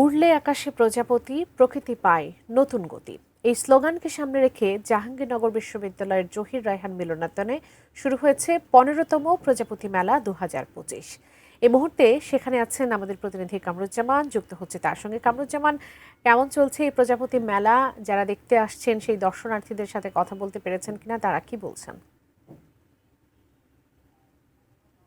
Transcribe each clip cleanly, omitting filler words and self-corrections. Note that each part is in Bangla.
উড়লে আকাশে প্রজাপতি, প্রকৃতি পায় নতুন গতি। এই স্লোগানকে সামনে রেখে জাহাঙ্গীরনগর বিশ্ববিদ্যালয়ের জহির রায়হান মিলনায়তনে শুরু হয়েছে ১৫তম প্রজাপতি মেলা ২০২৫। এই মুহূর্তে সেখানে আছেন আমাদের প্রতিনিধি কামরুজ্জামান, যুক্ত হচ্ছে তার সঙ্গে। কামরুজ্জামান, কেমন চলছে এই প্রজাপতি মেলা? যারা দেখতে আসছেন সেই দর্শনার্থীদের সাথে কথা বলতে পেরেছেন কিনা, তারা কি বলছেন?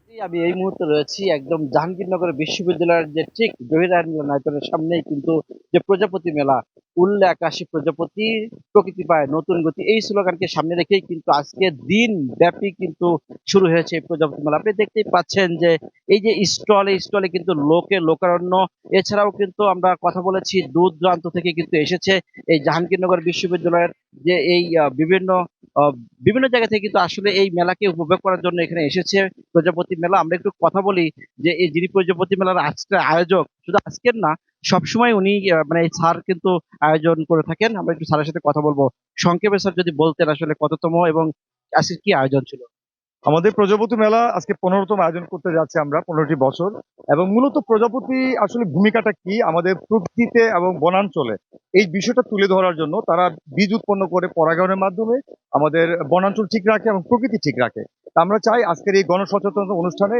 আমি এই মুহূর্তে রয়েছি একদম জাহাঙ্গীরনগর বিশ্ববিদ্যালয়ের যে ঠিক জহির রায়হান মিলনায়তনের সামনেই কিন্তু যে প্রজাপতি মেলা, উড়লে আকাশে প্রজাপতি, প্রকৃতি পায় নতুন গতি, এই স্লোগানকে সামনে রেখেই কিন্তু আজকে দিন ব্যাপী কিন্তু শুরু হয়েছে এই প্রজাপতি মেলা। আপনি দেখতেই পাচ্ছেন যে এই যে স্টলে স্টলে কিন্তু লোকারণ্য। এছাড়াও কিন্তু আমরা কথা বলেছি দূর দূরান্ত থেকে কিন্তু এসেছে এই জাহাঙ্গীরনগর বিশ্ববিদ্যালয়ের যে এই বিভিন্ন জায়গা থেকে কিন্তু আসলে এই মেলাকে উপভোগ করার জন্য এখানে এসেছে প্রজাপতি মেলা। আমরা একটু কথা বলি যে এই যিনি প্রজাপতি মেলার আজকের আয়োজক, শুধু আজকের না, সবসময় উনি মানে এই স্যার কিন্তু আয়োজন করে থাকেন। আমরা একটু স্যারের সাথে কথা বলবো। সংক্ষেপে স্যার যদি বলতেন আসলে কততম এবং আজকে কি আয়োজন ছিল। আমাদের প্রজাপতি মেলা আজকে ১৫তম আয়োজন করতে যাচ্ছে আমরা ১৫টি বছর। এবং মূলত প্রজাপতি আসলে ভূমিকাটা কি আমাদের প্রকৃতিতে এবং বনাঞ্চলে, এই বিষয়টা তুলে ধরার জন্য তারা বীজ উৎপন্ন করে পরাগায়নের মাধ্যমে আমাদের বনাঞ্চল ঠিক রাখে এবং প্রকৃতি ঠিক রাখে। তা আমরা চাই আজকের এই গণসচেতনতা অনুষ্ঠানে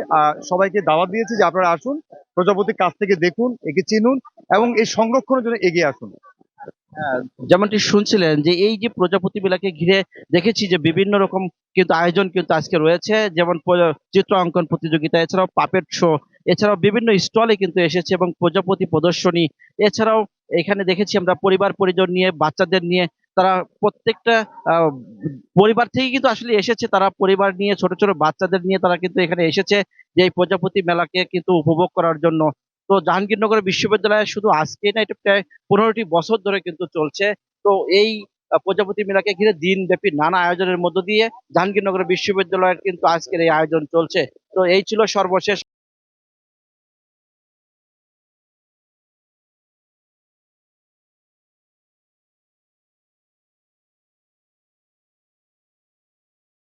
সবাইকে দাওয়াত দিয়েছি যে আপনারা আসুন, প্রজাপতির কাছ থেকে দেখুন, একে চিনুন এবং এই সংরক্ষণের জন্য এগিয়ে আসুন। যেমনটি শুনছিলেন যে এই যে প্রজাপতি মেলাকে ঘিরে দেখেছি যে বিভিন্ন রকম কিন্তু আয়োজন কিন্তু আজকে রয়েছে, যেমন চিত্র অঙ্কন প্রতিযোগিতা, এছাড়াও পাপেট শো, এছাড়াও বিভিন্ন স্টলে কিন্তু এসেছে এবং প্রজাপতি প্রদর্শনী। এছাড়াও এখানে দেখেছি আমরা পরিবার পরিজন নিয়ে, বাচ্চাদের নিয়ে, তারা প্রত্যেকটা আহ, পরিবার থেকে কিন্তু আসলে এসেছে, তারা পরিবার নিয়ে, ছোট ছোট বাচ্চাদের নিয়ে তারা কিন্তু এখানে এসেছে যে এই প্রজাপতি মেলাকে কিন্তু উপভোগ করার জন্য। তো জাহাঙ্গীরনগর বিশ্ববিদ্যালয়ে শুধু আজকে না, এটা প্রায় ১৫টি বছর ধরে কিন্তু চলছে। তো এই প্রজাপতি মেলাকে ঘিরে দিনব্যাপী নানা আয়োজনের মধ্য দিয়ে জাহাঙ্গীরনগর বিশ্ববিদ্যালয়ের কিন্তু আজকের এই আয়োজন চলছে। তো এই ছিল সর্বশেষ